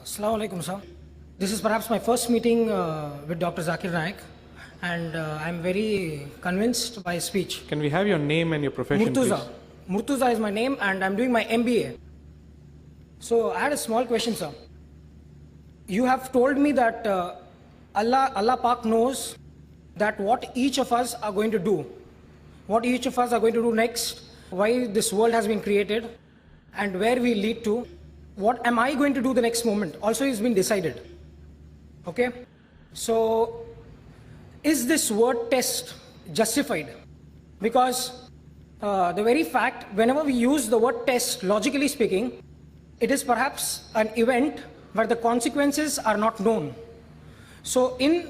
Assalamu alaikum, sir. This is perhaps my first meeting with Dr. ذاكر Naik, and I'm very convinced by his speech. Can we have your name and your profession, Murtuza. please? Murtuza is my name, and I'm doing my MBA. So I had a small question, sir. You have told me that Allah Pak knows that what each of us are going to do, what each of us are going to do next, why this world has been created, and where we lead to. What am I going to do the next moment? Also, it's been decided. Okay? So, is this word test justified? Because the very fact, whenever we use the word test, logically speaking, it is perhaps an event where the consequences are not known. So,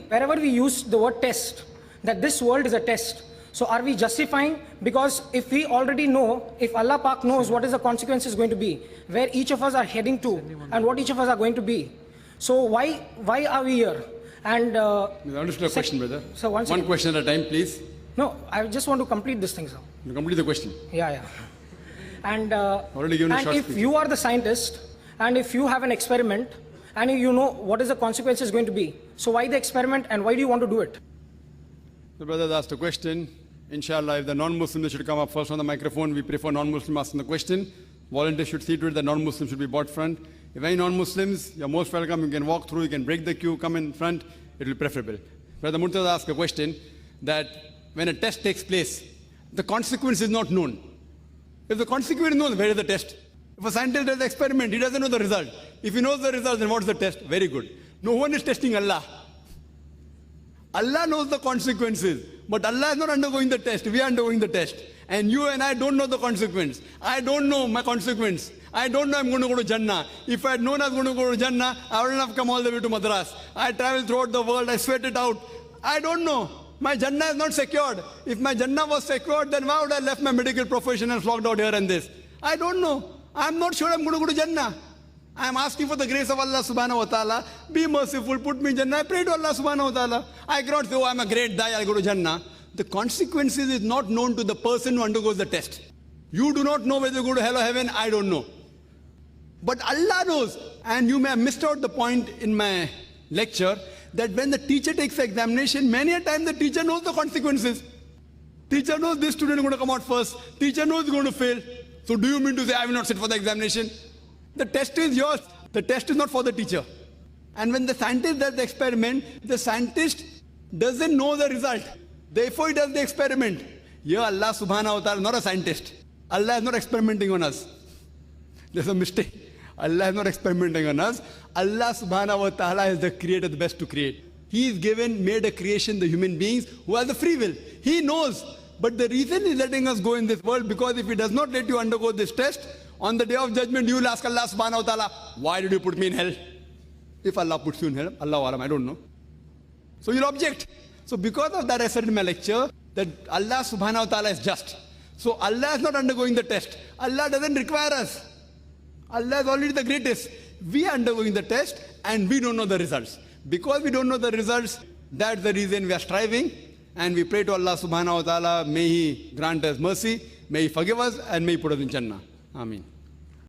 wherever we use the word test, that this world is a test, so are we justifying? Because if we already know, if Allah Pak knows what is the consequences going to be, where each of us are heading to, and what each of us are going to be, so why are we here? And understood the question, brother. So one question at a time, please. No, I just want to complete this thing, sir. You complete the question. Yeah. And already given a short if speech. you are the scientist, and if you have an experiment, and you know what is the consequences going to be, so why the experiment, and why do you want to do it? The brother asked a question. Inshallah, if the non-Muslims should come up first on the microphone, we prefer non-Muslim asking the question. Volunteers should see to it that non-Muslims should be brought front. If any non-Muslims, you're most welcome. You can walk through, you can break the queue, come in front. It will be preferable. Brother Murtaza asked a question that when a test takes place, the consequence is not known. If the consequence is known, where is the test? If a scientist does the experiment, he doesn't know the result. If he knows the result, then what's the test? Very good. No one is testing Allah. Allah knows the consequences, but Allah is not undergoing the test. We are undergoing the test. And you and I don't know the consequence. I don't know my consequence. I don't know I'm going to go to Jannah. If I had known I was going to go to Jannah, I wouldn't have come all the way to Madras. I traveled throughout the world. I sweat it out. I don't know. My Jannah is not secured. If my Jannah was secured, then why would I left my medical profession and flocked out here and this? I don't know. I'm not sure I'm going to go to Jannah. I'm asking for the grace of Allah subhanahu wa ta'ala. Be merciful, put me in Jannah. I pray to Allah subhanahu wa ta'ala. I cannot say, oh, I'm a great guy, I'll go to Jannah. The consequences is not known to the person who undergoes the test. You do not know whether you go to hell or heaven, I don't know. But Allah knows. And you may have missed out the point in my lecture that when the teacher takes the examination, many a time the teacher knows the consequences. Teacher knows this student is going to come out first. Teacher knows he's going to fail. So do you mean to say I will not sit for the examination? The test is yours. The test is not for the teacher. And when the scientist does the experiment, the scientist doesn't know the result. Therefore, he does the experiment. Here, Allah subhanahu wa ta'ala is not a scientist. Allah is not experimenting on us. There's a mistake. Allah is not experimenting on us. Allah subhanahu wa ta'ala is the creator, the best to create. He is made a creation, the human beings, who have the free will. He knows. But the reason he's letting us go in this world, because if he does not let you undergo this test, on the day of judgment, you will ask Allah subhanahu wa ta'ala, why did you put me in hell? If Allah puts you in hell, Allahu Alam, I don't know. So you'll object. So because of that, I said in my lecture that Allah subhanahu wa ta'ala is just. So Allah is not undergoing the test. Allah doesn't require us. Allah is already the greatest. We are undergoing the test and we don't know the results. Because we don't know the results, that's the reason we are striving. And we pray to Allah subhanahu wa ta'ala, may He grant us mercy, may He forgive us, and may He put us in Jannah. Ameen.